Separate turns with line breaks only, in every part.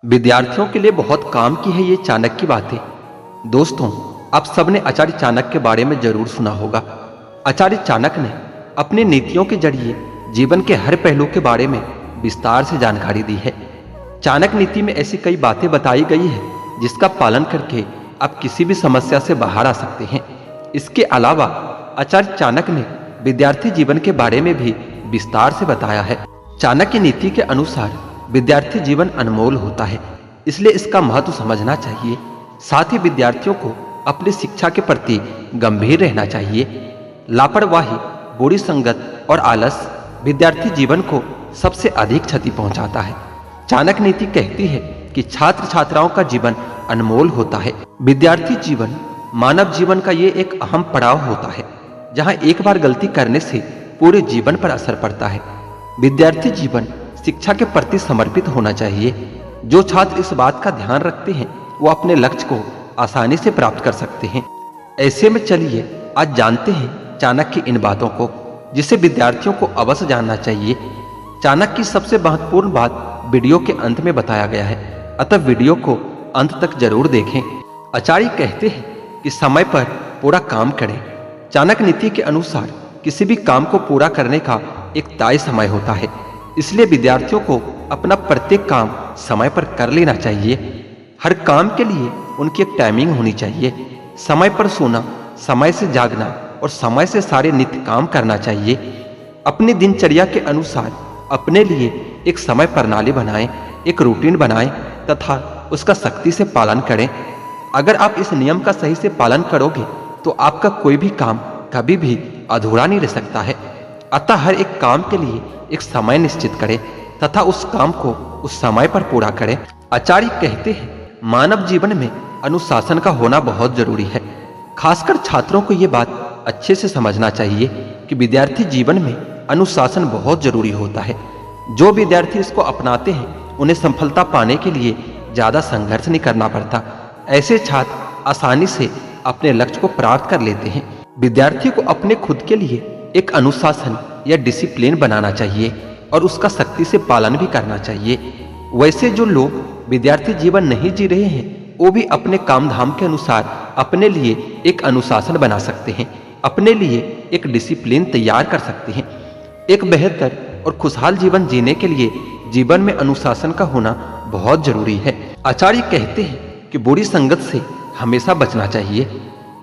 विद्यार्थियों के लिए बहुत काम की है ये चाणक्य की बातें। दोस्तों, आप सबने आचार्य चाणक्य के बारे में जरूर सुना होगा। आचार्य चाणक्य ने अपनी नीतियों के जरिए जीवन के हर पहलू के बारे में विस्तार से जानकारी दी है। चाणक्य नीति में ऐसी कई बातें बताई गई है जिसका पालन करके आप किसी भी समस्या से बाहर आ सकते हैं। इसके अलावा आचार्य चाणक्य ने विद्यार्थी जीवन के बारे में भी विस्तार से बताया है। चाणक्य नीति के अनुसार विद्यार्थी जीवन अनमोल होता है, इसलिए इसका महत्व समझना चाहिए। साथ ही विद्यार्थियों को अपनी शिक्षा के प्रति गंभीर रहना चाहिए। लापरवाही, बुरी संगत और आलस विद्यार्थी जीवन को सबसे अधिक क्षति पहुंचाता है। चाणक्य नीति कहती है कि छात्र छात्राओं का जीवन अनमोल होता है। विद्यार्थी जीवन मानव जीवन का ये एक अहम पड़ाव होता है जहां एक बार गलती करने से पूरे जीवन पर असर पड़ता है। विद्यार्थी जीवन शिक्षा के प्रति समर्पित होना चाहिए। जो छात्र इस बात का ध्यान रखते हैं वो अपने लक्ष्य को आसानी से प्राप्त कर सकते हैं। ऐसे में चलिए आज जानते हैं चाणक्य की इन बातों को, जिसे विद्यार्थियों को अवश्य जानना चाहिए। चाणक्य की सबसे महत्वपूर्ण बात वीडियो के अंत में बताया गया है, अतः वीडियो को अंत तक जरूर देखें। आचार्य कहते हैं कि समय पर पूरा काम करें। चाणक्य नीति के अनुसार किसी भी काम को पूरा करने का एक तय समय होता है, इसलिए विद्यार्थियों को अपना प्रत्येक काम समय पर कर लेना चाहिए। हर काम के लिए उनकी एक टाइमिंग होनी चाहिए। समय पर सोना, समय से जागना और समय से सारे नित्य काम करना चाहिए। अपनी दिनचर्या के अनुसार अपने लिए एक समय प्रणाली बनाएं, एक रूटीन बनाएं तथा उसका सख्ती से पालन करें। अगर आप इस नियम का सही से पालन करोगे तो आपका कोई भी काम कभी भी अधूरा नहीं रह सकता है। अतः हर एक काम के लिए एक समय निश्चित करें तथा उस काम को उस समय पर पूरा करें। आचार्य कहते हैं मानव जीवन में अनुशासन का होना बहुत जरूरी है। खासकर छात्रों को ये बात अच्छे से समझना चाहिए कि विद्यार्थी जीवन में अनुशासन बहुत जरूरी होता है। जो विद्यार्थी इसको अपनाते हैं उन्हें सफलता पाने के लिए ज्यादा संघर्ष नहीं करना पड़ता। ऐसे छात्र आसानी से अपने लक्ष्य को प्राप्त कर लेते हैं। विद्यार्थी को अपने खुद के लिए एक अनुशासन या डिसिप्लिन बनाना चाहिए और उसका सख्ती से पालन भी करना चाहिए। वैसे जो लोग विद्यार्थी जीवन नहीं जी रहे हैं वो भी अपने काम धाम के अनुसार अपने लिए एक अनुशासन बना सकते हैं, अपने लिए एक डिसिप्लिन तैयार कर सकते हैं। एक बेहतर और खुशहाल जीवन जीने के लिए जीवन में अनुशासन का होना बहुत जरूरी है। आचार्य कहते हैं कि बुरी संगत से हमेशा बचना चाहिए।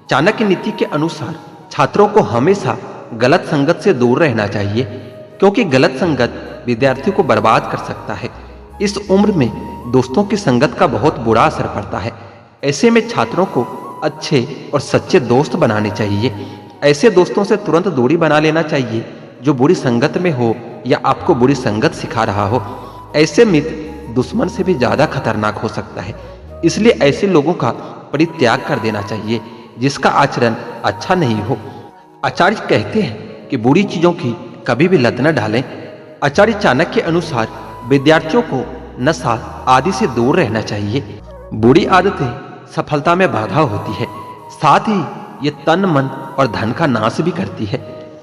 चाणक्य नीति के अनुसार छात्रों को हमेशा गलत संगत से दूर रहना चाहिए, क्योंकि गलत संगत विद्यार्थी को बर्बाद कर सकता है। इस उम्र में दोस्तों की संगत का बहुत बुरा असर पड़ता है। ऐसे में छात्रों को अच्छे और सच्चे दोस्त बनाने चाहिए। ऐसे दोस्तों से तुरंत दूरी बना लेना चाहिए जो बुरी संगत में हो या आपको बुरी संगत सिखा रहा हो। ऐसे मित्र दुश्मन से भी ज्यादा खतरनाक हो सकता है, इसलिए ऐसे लोगों का परित्याग कर देना चाहिए जिसका आचरण अच्छा नहीं हो। आचार्य कहते हैं कि बुरी चीजों की कभी भी लत न डालें। आचार्य चाणक्य के अनुसार विद्यार्थियों को नशा आदि से दूर रहना चाहिए। बुरी आदतें सफलता में बाधा होती है, साथ ही ये तन, मन और धन का नाश भी करती है।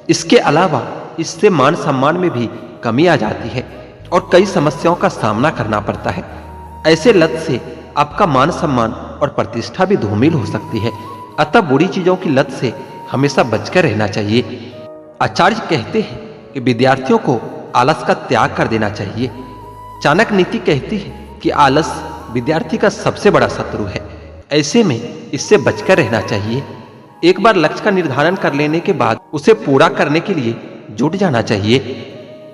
इसके अलावा इससे मान सम्मान में भी कमी आ जाती है और कई समस्याओं का सामना करना पड़ता है। ऐसे लत से आपका मान सम्मान और प्रतिष्ठा भी धूमिल हो सकती है। अतः बुरी चीजों की लत से हमेशा बचकर रहना चाहिए। आचार्य कहते हैं कि विद्यार्थियों को आलस का त्याग कर देना चाहिए। चाणक्य नीति कहती है कि आलस विद्यार्थी का सबसे बड़ा शत्रु है। ऐसे में इससे बचकर रहना चाहिए। एक बार लक्ष्य का निर्धारण कर लेने के बाद उसे पूरा करने के लिए जुट जाना चाहिए।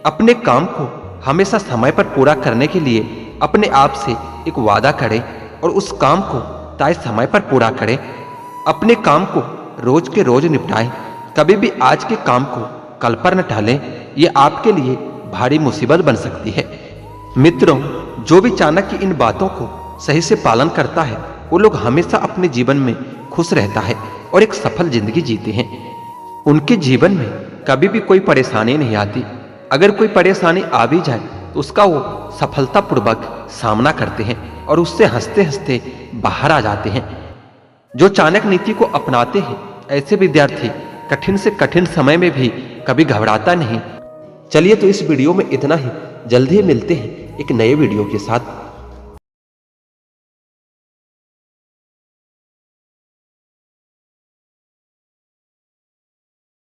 अपने काम को हमेशा समय पर पूरा करने के लिए अपने आप से एक वादा करें और उस काम को तय समय पर पूरा करें। अपने काम को रोज के रोज निपटाएं। कभी भी आज के काम को कल पर न टालें, ये आपके लिए भारी मुसीबत बन सकती है। मित्रों, जो भी चाणक्य की इन बातों को सही से पालन करता है वो लोग हमेशा अपने जीवन में खुश रहता है और एक सफल जिंदगी जीते हैं। उनके जीवन में कभी भी कोई परेशानी नहीं आती। अगर कोई परेशानी आ भी जाए तो उसका वो सफलतापूर्वक सामना करते हैं और उससे हंसते हंसते बाहर आ जाते हैं। जो चाणक्य नीति को अपनाते हैं ऐसे विद्यार्थी कठिन से कठिन समय में भी कभी घबराता नहीं। चलिए तो इस वीडियो में इतना ही। जल्द ही मिलते हैं एक नए वीडियो के साथ।